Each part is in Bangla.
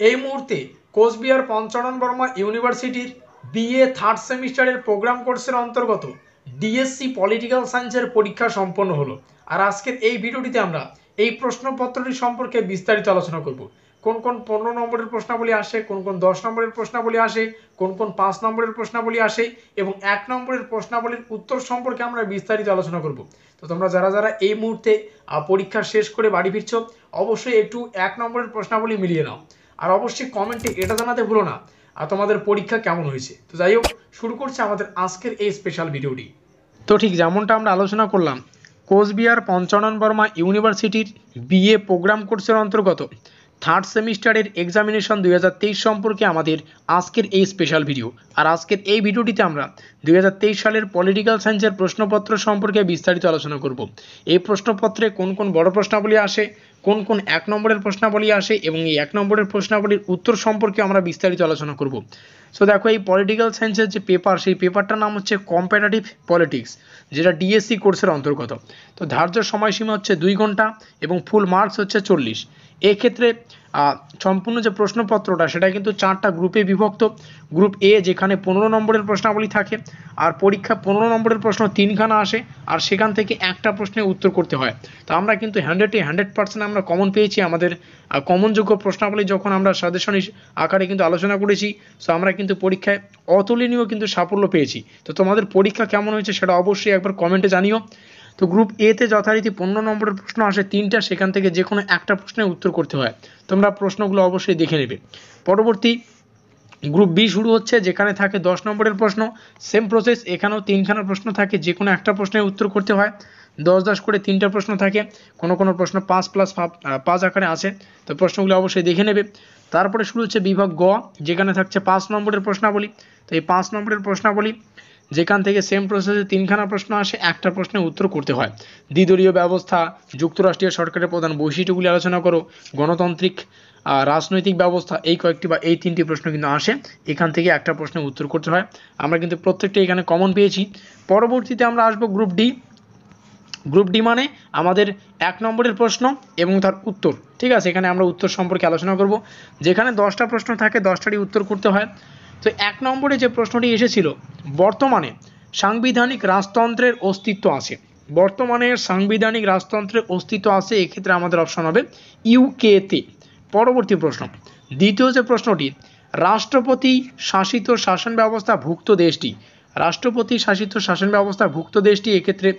এই মুহূর্তে কোচবিহার পঞ্চানন বর্মা ইউনিভার্সিটির বিএ থার্ড সেমিস্টারের প্রোগ্রাম কোর্সের অন্তর্গত ডিএসসি পলিটিক্যাল সায়েন্সের পরীক্ষা সম্পন্ন হলো। আর আজকের এই ভিডিওটিতে আমরা এই প্রশ্নপত্রটি সম্পর্কে বিস্তারিত আলোচনা করব। কোন কোন 15 নম্বরের প্রশ্নাবলী আসে, কোন কোন 10 নম্বরের প্রশ্নাবলী আসে, কোন কোন 5 নম্বরের প্রশ্নাবলী আসে এবং 1 নম্বরের প্রশ্নাবলীর উত্তর সম্পর্কে আমরা বিস্তারিত আলোচনা করব। তো তোমরা যারা যারা এই মুহূর্তে পরীক্ষা শেষ করে বাড়ি ফিরছো, অবশ্যই একটু 1 নম্বরের প্রশ্নাবলী মিলিয়ে নাও। আর অবশ্যই কমেন্টে এটা জানাতে ভুলো না আর তোমাদের পরীক্ষা কেমন হয়েছে। তো যাই হোক, শুরু করছে আমাদের আজকের এই স্পেশাল ভিডিওটি। তো ঠিক যেমনটা আমরা আলোচনা করলাম, কোচবিহার পঞ্চানন বর্মা ইউনিভার্সিটির বিএ প্রোগ্রাম কোর্সের অন্তর্গত থার্ড সেমিস্টারের এক্সামিনেশন 2023 সম্পর্কে আমাদের আজকের এই স্পেশাল ভিডিও। আর আজকের এই ভিডিওটিতে আমরা 2023 সালের পলিটিক্যাল সায়েন্সের প্রশ্নপত্র সম্পর্কে বিস্তারিত আলোচনা করব। এই প্রশ্নপত্রে কোন কোন বড় প্রশ্নাবলী আসে, কোন কোন 1 নম্বরের প্রশ্নাবলী আসে এবং এই 1 নম্বরের প্রশ্নাবলীর উত্তর সম্পর্কে আমরা বিস্তারিত আলোচনা করব। সো দেখো, এই পলিটিক্যাল সায়েন্সের যে পেপার, সেই পেপারটার নাম হচ্ছে কম্পারেটিভ পলিটিক্স, যেটা ডিএসসি কোর্সের অন্তর্গত। তো ধার্য সময়সীমা হচ্ছে 2 ঘন্টা এবং ফুল মার্কস হচ্ছে 40। এক্ষেত্রে সম্পূর্ণ যে প্রশ্নপত্রটা সেটা কিন্তু 4টা গ্রুপে বিভক্ত। গ্রুপ এ, যেখানে 15 নম্বরের প্রশ্নাবলী থাকে, আর পরীক্ষা 15 নম্বরের প্রশ্ন 3খানা আসে, আর সেখান থেকে একটা প্রশ্নের উত্তর করতে হয়। তো আমরা কিন্তু 100% আমরা কমন পেয়েছি। আমাদের কমনযোগ্য প্রশ্নাবলী যখন আমরা সাজেশন আকারে কিন্তু আলোচনা করেছি, সো আমরা কিন্তু পরীক্ষায় অতুলনীয় কিন্তু সাফল্য পেয়েছি। তো তোমাদের পরীক্ষা কেমন হয়েছে সেটা অবশ্যই একবার কমেন্টে জানিও। তো গ্রুপ এতে যথারীতি 15 নম্বরের প্রশ্ন আসে 3টা, সেখান থেকে যে কোনো একটা প্রশ্নের উত্তর করতে হয়। তোমরা প্রশ্নগুলো অবশ্যই দেখে নেবে। পরবর্তী গ্রুপ বি শুরু হচ্ছে, যেখানে থাকে 10 নম্বরের প্রশ্ন। সেম প্রসেস, এখানেও 3খানা প্রশ্ন থাকে, যে কোনো একটা প্রশ্নের উত্তর করতে হয়। 10-10 করে 3টা প্রশ্ন থাকে, কোনো কোনো প্রশ্ন 5+5 আকারে আছে। তো প্রশ্নগুলো অবশ্যই দেখে নেবে। তারপরে শুরু হচ্ছে বিভাগ গ, যেখানে থাকছে 5 নম্বরের প্রশ্নাবলী। তো এই 5 নম্বরের প্রশ্নাবলী, যেখান থেকে সেম প্রসেসে 3খানা প্রশ্ন আসে, একটা প্রশ্নের উত্তর করতে হয়। দ্বিদলীয় ব্যবস্থা, যুক্তরাষ্ট্রীয় সরকারের প্রধান বৈশিষ্ট্যগুলি আলোচনা করো, গণতান্ত্রিক রাজনৈতিক ব্যবস্থা, এই কয়েকটি বা এই 3টি প্রশ্ন কিন্তু আসে। এখান থেকে একটা প্রশ্নের উত্তর করতে হয়। আমরা কিন্তু প্রত্যেকটা এখানে কমন পেয়েছি। পরবর্তীতে আমরা আসবো গ্রুপ ডি। গ্রুপ ডি মানে আমাদের 1 নম্বরের প্রশ্ন এবং তার উত্তর। ঠিক আছে, এখানে আমরা উত্তর সম্পর্কে আলোচনা করব। যেখানে 10টা প্রশ্ন থাকে, 10টারই উত্তর করতে হয়। তো 1 নম্বরে যে প্রশ্নটি এসেছিল, বর্তমানে সাংবিধানিক রাজতন্ত্রের অস্তিত্ব আছে। বর্তমানে সাংবিধানিক রাজতন্ত্রের অস্তিত্ব আছে, এক্ষেত্রে আমাদের অপশন হবে ইউকেতে। পরবর্তী প্রশ্ন, দ্বিতীয় যে প্রশ্নটি, রাষ্ট্রপতি শাসিত শাসন ব্যবস্থা ভুক্ত দেশটি। রাষ্ট্রপতি শাসিত শাসন ব্যবস্থা ভুক্ত দেশটি, এক্ষেত্রে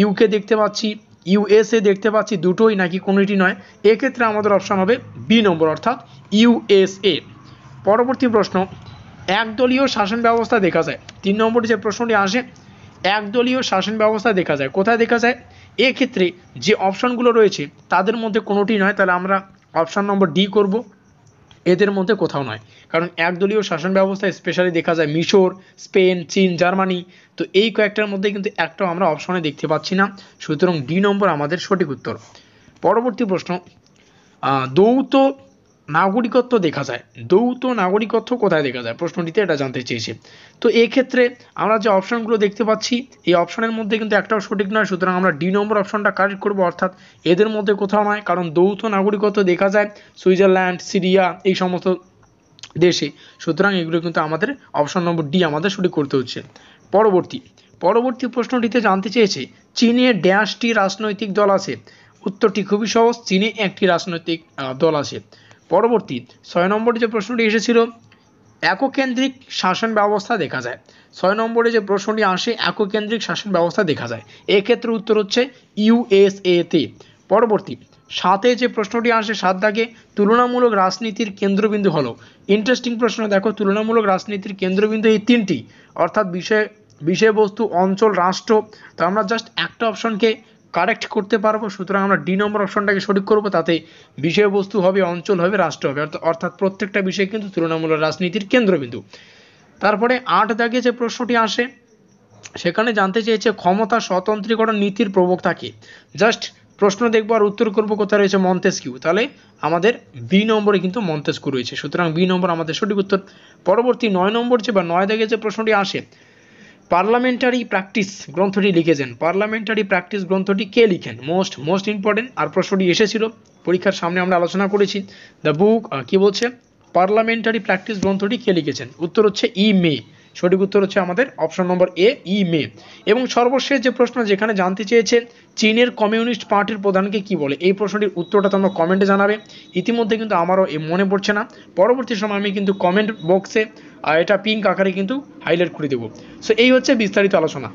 ইউকে দেখতে পাচ্ছি, ইউএসএ দেখতে পাচ্ছি, দুটোই নাকি কোনোটি নয়। এক্ষেত্রে আমাদের অপশন হবে বি নম্বর, অর্থাৎ ইউএসএ। পরবর্তী প্রশ্ন, একদলীয় শাসন ব্যবস্থা দেখা যায়। 3 নম্বরে যে প্রশ্নটি আসে, একদলীয় শাসন ব্যবস্থা দেখা যায়, কোথায় দেখা যায়? এক্ষেত্রে যে অপশনগুলো রয়েছে তাদের মধ্যে কোনোটি নয়, তাহলে আমরা অপশন নম্বর ডি করব, এদের মধ্যে কোথাও নয়। কারণ একদলীয় শাসন ব্যবস্থা স্পেশালি দেখা যায় মিশর, স্পেন, চীন, জার্মানি। তো এই কয়েকটার মধ্যে কিন্তু একটাও আমরা অপশনে দেখতে পাচ্ছি না, সুতরাং ডি নম্বর আমাদের সঠিক উত্তর। পরবর্তী প্রশ্ন, দ্বৈত নাগরিকত্ব দেখা যায়। দ্বৈত নাগরিকত্ব কোথায় দেখা যায়, প্রশ্নটিতে এটা জানতে চেয়েছে। তো এক্ষেত্রে আমরা যে অপশনগুলো দেখতে পাচ্ছি, এই অপশনের মধ্যে কিন্তু একটাও সঠিক নয়, সুতরাং আমরা ডি নম্বর অপশনটা কারেক্ট করব, অর্থাৎ এদের মধ্যে কোথাও নয়। কারণ দ্বৈত নাগরিকত্ব দেখা যায় সুইজারল্যান্ড, সিরিয়া, এই সমস্ত দেশে, সুতরাং এগুলো কিন্তু আমাদের অপশন নম্বর ডি আমাদের সঠিক করতে হচ্ছে। পরবর্তী প্রশ্নটিতে জানতে চেয়েছে, চীনে ড্যাশটি রাজনৈতিক দল আছে। উত্তরটি খুবই সহজ, চীনে একটি রাজনৈতিক দল আছে। পরবর্তী 6 নম্বরে যে প্রশ্নটি এসেছিল, এককেন্দ্রিক শাসন ব্যবস্থা দেখা যায়। 6 নম্বরে যে প্রশ্নটি আসে, এককেন্দ্রিক শাসন ব্যবস্থা দেখা যায়, এক্ষেত্রে উত্তর হচ্ছে ইউএসএতে। পরবর্তী 7-এ যে প্রশ্নটি আসে, 7 দাগে, তুলনামূলক রাজনীতির কেন্দ্রবিন্দু হলো। ইন্টারেস্টিং প্রশ্ন, দেখো তুলনামূলক রাজনীতির কেন্দ্রবিন্দু এই 3টি, অর্থাৎ বিষয়বস্তু, অঞ্চল, রাষ্ট্র। তো আমরা জাস্ট একটা অপশনকে কারেক্ট করতে পারবো, সুতরাং আমরা ডি নম্বর অপশনটাকে সঠিক করব। তাতে বিষয়বস্তু হবে, অঞ্চল হবে, রাষ্ট্র হবে, অর্থাৎ প্রত্যেকটা বিষয় কিন্তু তৃণমূল রাজনীতির কেন্দ্রবিন্দু। তারপরে 8 দাগে যে প্রশ্নটি আসে, সেখানে জানতে চেয়েছে ক্ষমতা স্বতন্ত্রীকরণ নীতির প্রবক্তা কে। জাস্ট প্রশ্ন দেখবো আর উত্তর করবো কোথায় রয়েছে, মন্তেস্কিউ। তাহলে আমাদের বি নম্বরে কিন্তু মন্তেস্কিউ রয়েছে, সুতরাং বি নম্বর আমাদের সঠিক উত্তর। পরবর্তী 9 নম্বর যে বা 9 দাগে যে প্রশ্নটি আসে, পার্লামেন্টারি প্র্যাকটিস গ্রন্থটি লিখেছেন। পার্লামেন্টারি প্র্যাকটিস গ্রন্থটি কে লিখেন, মোস্ট ইম্পর্টেন্ট। আর প্রশ্নটি এসেছিল পরীক্ষার সামনে, আমরা আলোচনা করেছি। দ্য বুক কি বলছে, পার্লামেন্টারি প্র্যাকটিস গ্রন্থটি কে লিখেছেন? উত্তর হচ্ছে ই মে। সঠিক উত্তর হচ্ছে আমাদের অপশন নম্বর এ, ই মে। এবং সর্বশেষ যে প্রশ্ন যেখানে জানতে চেয়েছে চীনের কমিউনিস্ট পার্টির প্রধানকে কি বলে, এই প্রশ্নটির উত্তরটা তোমরা কমেন্টে জানাবে। ইতিমধ্যে কিন্তু আমারও মনে পড়ছে না, পরবর্তী সময় আমি কিন্তু কমেন্ট বক্সে এটা পিঙ্ক আকারে কিন্তু হাইলাইট করে দেবো। সো এই হচ্ছে বিস্তারিত আলোচনা।